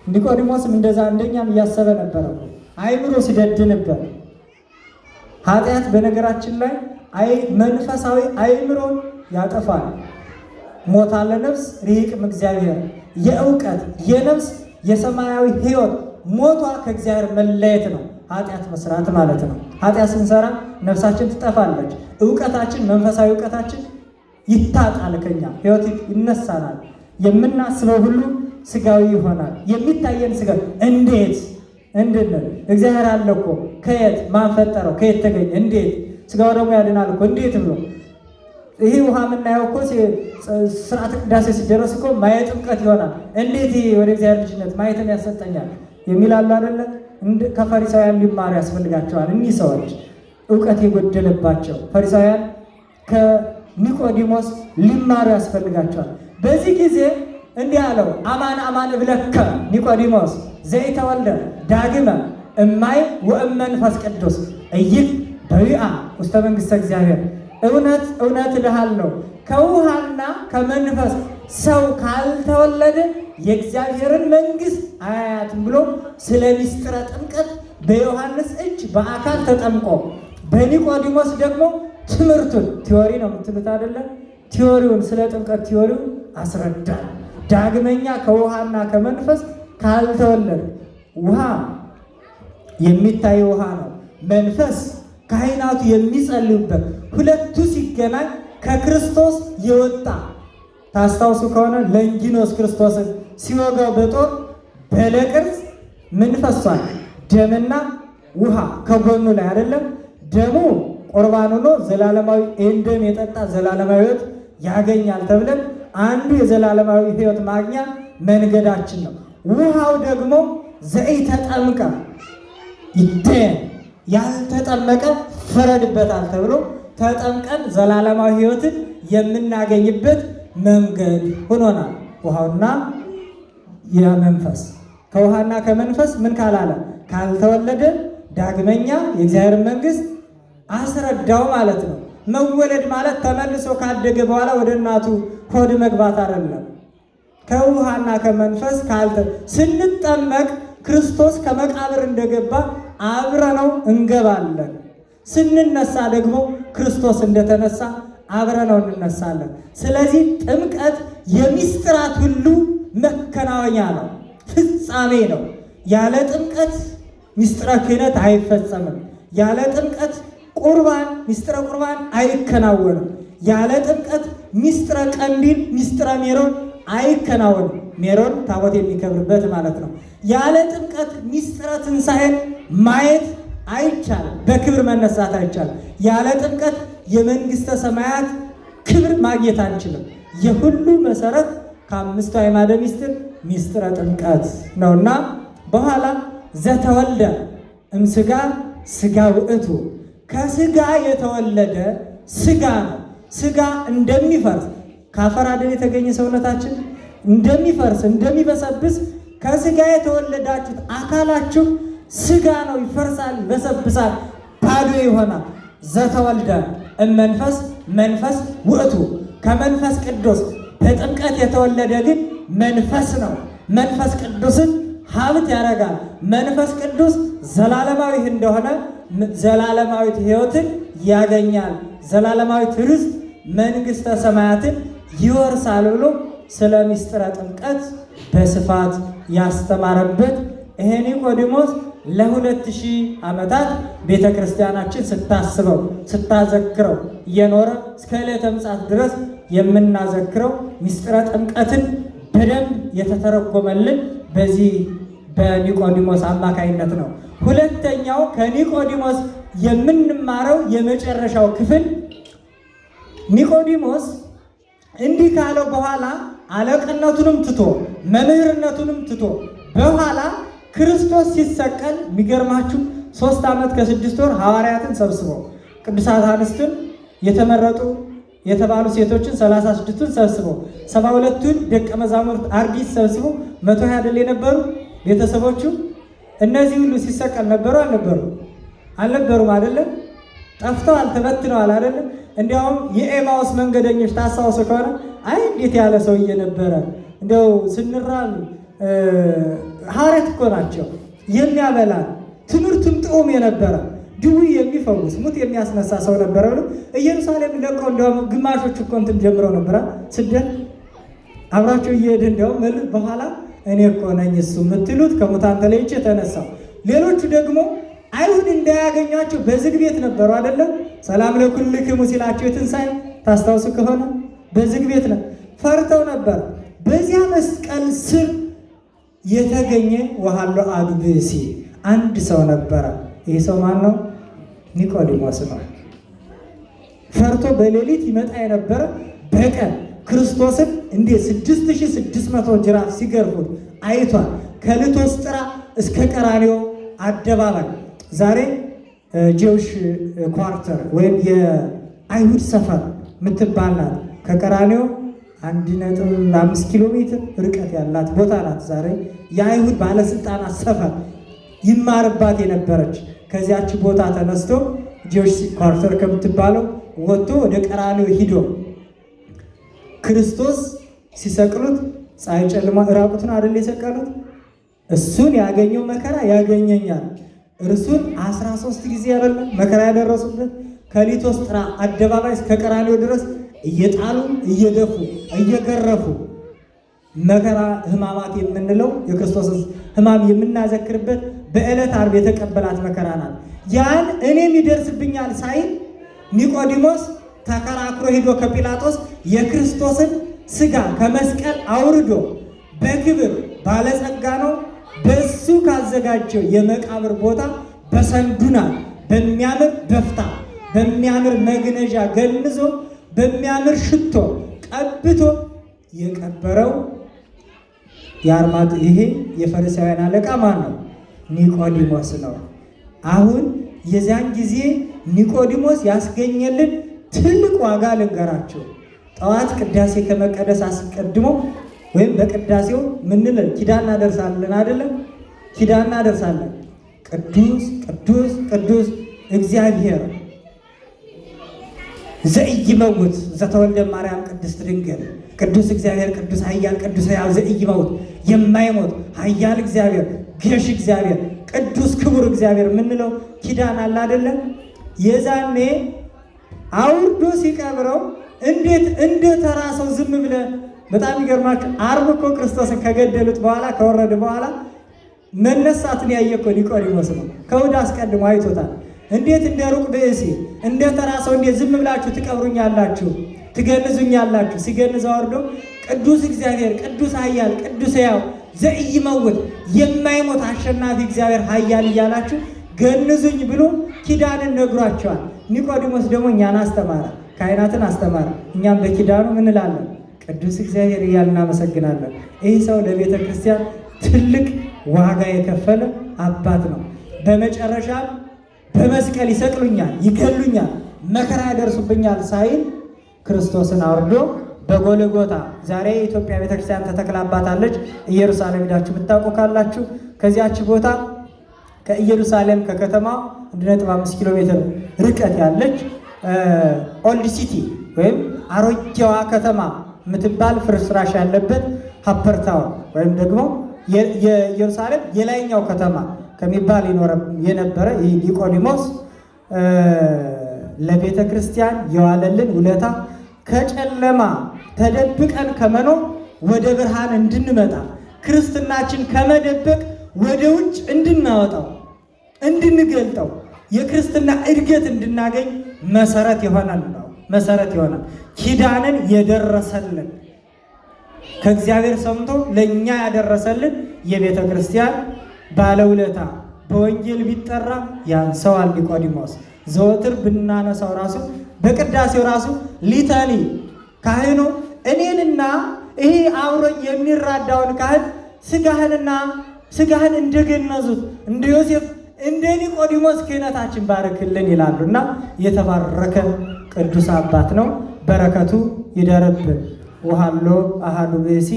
ኒቆዲሞስም እንደዛ እንደኛም እያሰበ ነበረ። አይምሮ ሲደድንበት ኃጢአት በነገራችን ላይ መንፈሳዊ አይምሮን ያጠፋል። ሞታ ለነፍስ ርሂቅም እግዚአብሔር የእውቀት የነፍስ የሰማያዊ ሕይወት ሞቷ ከእግዚአብሔር መለየት ነው። ኃጢአት መስራት ማለት ነው። ኃጢአት ስንሰራ ነፍሳችን ትጠፋለች። እውቀታችን መንፈሳዊ እውቀታችን ይታጣል። ከኛ ሕይወት ይነሳናል። የምናስበው ሁሉ ስጋዊ ይሆናል። የሚታየን ስጋ እንዴት እንድንል እግዚአብሔር አለ እኮ ከየት ማን ፈጠረው? ከየት ተገኘ? እንዴት ስጋው ደግሞ ያድናል እኮ እንዴት ብሎ ይሄ ውሃ የምናየው እኮ ስርዓተ ቅዳሴ ሲደረስ እኮ ማየ ጥምቀት ይሆናል። እንዴት ወደ እግዚአብሔር ልጅነት ማየትም ያሰጠኛል የሚላሉ አይደለ? ከፈሪሳውያን ሊማሩ ያስፈልጋቸዋል። እኒህ ሰዎች እውቀት የጎደለባቸው ፈሪሳውያን ከኒቆዲሞስ ሊማሩ ያስፈልጋቸዋል። በዚህ ጊዜ እንዲህ አለው፣ አማን አማን እብለከ ኒቆዲሞስ ዘይተወልደ ዳግመ እማይ ወእመንፈስ ቅዱስ እይት በዊአ ውስተ መንግሥተ እግዚአብሔር። እውነት እውነት እልሃለሁ ከውሃና ከመንፈስ ሰው ካልተወለደ የእግዚአብሔርን መንግሥት አያያትም ብሎ ስለ ምስጢረ ጥምቀት በዮሐንስ እጅ በአካል ተጠምቆ በኒቆዲሞስ ደግሞ ትምህርቱን ቲዎሪ ነው የምትሉት አይደለ? ቲዎሪውን ስለ ጥምቀት ቲዎሪውን አስረዳል። ዳግመኛ ከውሃና ከመንፈስ ካልተወለደ ውሃ የሚታይ ውሃ ነው። መንፈስ ካህናቱ የሚጸልዩበት ሁለቱ ሲገናኝ ከክርስቶስ የወጣ ታስታውሱ ከሆነ ለንጊኖስ ክርስቶስን ሲወጋው በጦር በለቅርጽ ምን ፈሷል? ደምና ውሃ ከጎኑ ላይ አይደለም። ደሙ ቁርባን ሆኖ ዘላለማዊ ደም የጠጣ ዘላለማዊ ሕይወት ያገኛል ተብለን አንዱ የዘላለማዊ ሕይወት ማግኛ መንገዳችን ነው። ውሃው ደግሞ ዘኢተጠምቀ ይደን ያልተጠመቀ ፈረድበታል ተብሎ ተጠምቀን ዘላለማዊ ሕይወትን የምናገኝበት መንገድ ሆኖናል። ውሃውና የመንፈስ ከውሃና ከመንፈስ ምን ካላለ ካልተወለደ ዳግመኛ የእግዚአብሔር መንግሥት አስረዳው ማለት ነው። መወለድ ማለት ተመልሶ ካደገ በኋላ ወደ እናቱ ሆድ መግባት አይደለም። ከውሃና ከመንፈስ ስንጠመቅ ክርስቶስ ከመቃብር እንደገባ አብረነው እንገባለን። ስንነሳ ደግሞ ክርስቶስ እንደተነሳ አብረነው እንነሳለን። ስለዚህ ጥምቀት የምስጢራት ሁሉ መከናወኛ ነው፣ ፍጻሜ ነው። ያለ ጥምቀት ምስጢረ ክህነት አይፈጸምም። ያለ ጥምቀት ቁርባን ምስጢረ ቁርባን አይከናወንም። ያለ ጥምቀት ምስጢረ ቀንዲል ምስጢረ ሜሮን አይከናወንም። ሜሮን ታቦት የሚከብርበት ማለት ነው። ያለ ጥምቀት ምስጢረ ትንሣኤን ማየት አይቻልም። በክብር መነሳት አይቻልም። ያለ ጥምቀት የመንግሥተ ሰማያት ክብር ማግኘት አንችልም። የሁሉ መሰረት ከአምስቱ አዕማደ ምስጢር ምስጢረ ጥምቀት ነውና በኋላ ዘተወልደ እምሥጋ ሥጋ ውእቱ ከሥጋ የተወለደ ሥጋ ነው። ሥጋ እንደሚፈርስ ከአፈር አይደል የተገኘ ሰውነታችን እንደሚፈርስ እንደሚበሰብስ ከሥጋ የተወለዳችሁት አካላችሁ ሥጋ ነው፣ ይፈርሳል፣ ይበሰብሳል፣ ባዶ ይሆናል። ዘተወልደ እመንፈስ መንፈስ ውእቱ ከመንፈስ ቅዱስ በጥምቀት የተወለደ ግን መንፈስ ነው። መንፈስ ቅዱስን ሀብት ያደርጋል። መንፈስ ቅዱስ ዘላለማዊ እንደሆነ ዘላለማዊት ሕይወትን ያገኛል። ዘላለማዊት ርስት መንግሥተ ሰማያትን ይወርሳል ብሎ ስለ ምስጢረ ጥምቀት በስፋት ያስተማረበት ይሄ ኒቆዲሞስ ለ2000 ዓመታት ቤተ ክርስቲያናችን ስታስበው ስታዘክረው እየኖረ እስከ ዕለተ ምጽአት ድረስ የምናዘክረው ምስጢረ ጥምቀትን በደንብ የተተረጎመልን በዚህ በኒቆዲሞስ አማካይነት ነው። ሁለተኛው ከኒቆዲሞስ የምንማረው የመጨረሻው ክፍል ኒቆዲሞስ እንዲህ ካለው በኋላ አለቅነቱንም ትቶ መምህርነቱንም ትቶ በኋላ ክርስቶስ ሲሰቀል የሚገርማችሁ 3 ዓመት ከ6 ወር ሐዋርያትን ሰብስቦ ቅዱሳት አንስትን የተመረጡ የተባሉ ሴቶችን 36ቱን ሰብስቦ 72ቱን ደቀ መዛሙርት አርዲት ሰብስቦ 120 አይደል የነበሩ ቤተሰቦቹ እነዚህ ሁሉ ሲሰቀል ነበሩ አልነበሩም አይደለም? ጠፍተዋል፣ ተበትነዋል አይደለም? እንዲያውም የኤማውስ መንገደኞች ታስታውሱ ከሆነ አይ እንዴት ያለ ሰውዬ ነበረ እንደው ስንራል ሐዋርያት እኮ ናቸው የሚያበላን ትምህርቱም ጥዑም የነበረ ድዊ የሚፈውስ ሙት የሚያስነሳ ሰው ነበረ ብሎ ኢየሩሳሌም ለቀው እንዲያውም ግማሾች እኮ እንትን ጀምረው ነበረ ስደት አብራቸው እየሄደ እንዲያውም በኋላ እኔ እኮ ነኝ እሱ የምትሉት ከሙታን ተለይቼ ተነሳው። ሌሎቹ ደግሞ አይሁድ እንዳያገኟቸው በዝግ ቤት ነበሩ አይደለም። ሰላም ለኩልክሙ ሲላቸው የትንሣኤ ታስታውሱ ከሆነ በዝግ ቤት ነው፣ ፈርተው ነበር። በዚያ መስቀል ስር የተገኘ ወሃሎ አሐዱ ብእሲ አንድ ሰው ነበረ። ይህ ሰው ማን ነው? ኒቆዲሞስ ነው። ፈርቶ በሌሊት ይመጣ የነበረ በቀን ክርስቶስን እንዴ 6600 ጅራፍ ሲገርፉት አይቷል። ከልቶስጥራ እስከ ቀራንዮ አደባባይ ዛሬ ጄውሽ ኳርተር ወይም የአይሁድ ሰፈር የምትባል ናት። ከቀራንዮ 1.5 ኪሎ ሜትር ርቀት ያላት ቦታ ናት። ዛሬ የአይሁድ ባለስልጣናት ሰፈር ይማርባት የነበረች። ከዚያች ቦታ ተነስቶ ጄውሽ ኳርተር ከምትባለው ወጥቶ ወደ ቀራንዮ ሂዶ ክርስቶስ ሲሰቅሉት ፀሐይ ጨልማ ራቁቱን አይደል የሰቀሉት? እሱን ያገኘው መከራ ያገኘኛል። እርሱን 13 ጊዜ አይደለም መከራ ያደረሱበት ከሊቶስጥራ አደባባይ እስከ ቀራንዮ ድረስ እየጣሉ እየደፉ እየገረፉ መከራ ሕማማት የምንለው የክርስቶስ ሕማም የምናዘክርበት በዕለት ዓርብ የተቀበላት መከራ ናት። ያን እኔም ይደርስብኛል ሳይል ኒቆዲሞስ ተከራክሮ ሄዶ ከጲላጦስ የክርስቶስን ሥጋ ከመስቀል አውርዶ በክብር ባለጸጋ ነው በሱ ካዘጋጀው የመቃብር ቦታ በሰንዱና በሚያምር በፍታ በሚያምር መግነዣ ገንዞ በሚያምር ሽቶ ቀብቶ የቀበረው ይሄ የፈሪሳውያን አለቃ ማን ነው? ኒቆዲሞስ ነው። አሁን የዚያን ጊዜ ኒቆዲሞስ ያስገኘልን ትልቅ ዋጋ ልንገራቸው። ጠዋት ቅዳሴ ከመቀደስ አስቀድሞ ወይም በቅዳሴው ምንለን ኪዳን እናደርሳለን አይደለም? ኪዳን እናደርሳለን። ቅዱስ ቅዱስ ቅዱስ እግዚአብሔር ዘኢይመውት ዘተወልደ ማርያም ቅድስት ድንግል ቅዱስ እግዚአብሔር ቅዱስ ኃያል ቅዱስ ሕያው ዘኢይመውት የማይሞት ኃያል እግዚአብሔር ገዥ እግዚአብሔር ቅዱስ ክቡር እግዚአብሔር የምንለው ኪዳን አለ አይደለም? የዛኔ አውርዶ ሲቀብረው እንዴት እንደ ተራ ሰው ዝም ብለ በጣም ይገርማችሁ። ዓርብ እኮ ክርስቶስን ከገደሉት በኋላ ከወረደ በኋላ መነሳትን ያየ እኮ ኒቆዲሞስ ነው። ከእሑድ አስቀድሞ አይቶታል። እንዴት እንደ ሩቅ ብእሲ እንደ ተራ ሰው እንዴት ዝም ብላችሁ ትቀብሩኛላችሁ ትገንዙኛላችሁ? ሲገንዘው አውርዶ ቅዱስ እግዚአብሔር ቅዱስ ኃያል ቅዱስ ሕያው ዘኢይመውት የማይሞት አሸናፊ እግዚአብሔር ኃያል እያላችሁ ገንዙኝ ብሎ ኪዳንን ነግሯቸዋል። ኒቆዲሞስ ደግሞ እኛን አስተማረ፣ ካህናትን አስተማረ። እኛም በኪዳኑ ምን እንላለን? ቅዱስ እግዚአብሔር እያልን እናመሰግናለን። ይህ ሰው ለቤተ ክርስቲያን ትልቅ ዋጋ የከፈለ አባት ነው። በመጨረሻም በመስቀል ይሰቅሉኛል፣ ይገሉኛል፣ መከራ ያደርሱብኛል ሳይል ክርስቶስን አውርዶ በጎልጎታ ዛሬ የኢትዮጵያ ቤተክርስቲያን ተተክላባታለች። ኢየሩሳሌም ሄዳችሁ ብታውቁ ካላችሁ ከዚያች ቦታ ከኢየሩሳሌም ከከተማ 1.5 ኪሎ ሜትር ርቀት ያለች ኦልድ ሲቲ ወይም አሮጌዋ ከተማ የምትባል ፍርስራሽ ያለበት ሀፐር ታውን ወይም ደግሞ የኢየሩሳሌም የላይኛው ከተማ ከሚባል የነበረ ይህ ኒቆዲሞስ ለቤተ ክርስቲያን የዋለልን ውለታ ከጨለማ ተደብቀን ከመኖር ወደ ብርሃን እንድንመጣ ክርስትናችን ከመደበቅ ወደ ውጭ እንድናወጣው እንድንገልጠው የክርስትና እድገት እንድናገኝ መሰረት ይሆናል ነው። መሰረት ይሆናል። ኪዳንን የደረሰልን ከእግዚአብሔር ሰምቶ ለእኛ ያደረሰልን የቤተ ክርስቲያን ባለውለታ በወንጌል ቢጠራ ያንሰዋል ኒቆዲሞስ። ዘወትር ብናነሳው ራሱ በቅዳሴው ራሱ ሊታኒ ካህኑ እኔንና ይሄ አብሮኝ የሚራዳውን ካህን ስጋህን እንደገነዙት እንደ ዮሴፍ እንደ ኒቆዲሞስ ክህነታችን ባርክልን ይላሉና የተባረከ ቅዱስ አባት ነው። በረከቱ ይደርብን። ወሃሎ አሐዱ ብእሲ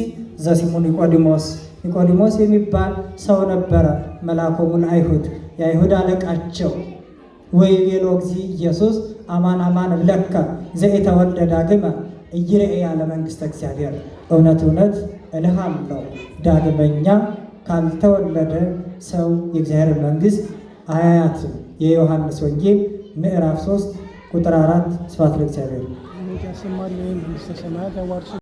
ዘስሙ ኒቆዲሞስ። ኒቆዲሞስ የሚባል ሰው ነበረ። መልአኮሙ ለአይሁድ የአይሁድ አለቃቸው ወይቤሎ እግዚእ ኢየሱስ አማን አማን እብለከ ዘኢተወልደ ዳግመ ኢይሬኤ መንግሥተ እግዚአብሔር። እውነት እውነት እልሃለሁ ዳግመኛ ካልተወለደ ሰው የእግዚአብሔር መንግሥት አያያትም። የዮሐንስ ወንጌል ምዕራፍ 3 ቁጥር 4። ስብሐት ለእግዚአብሔር።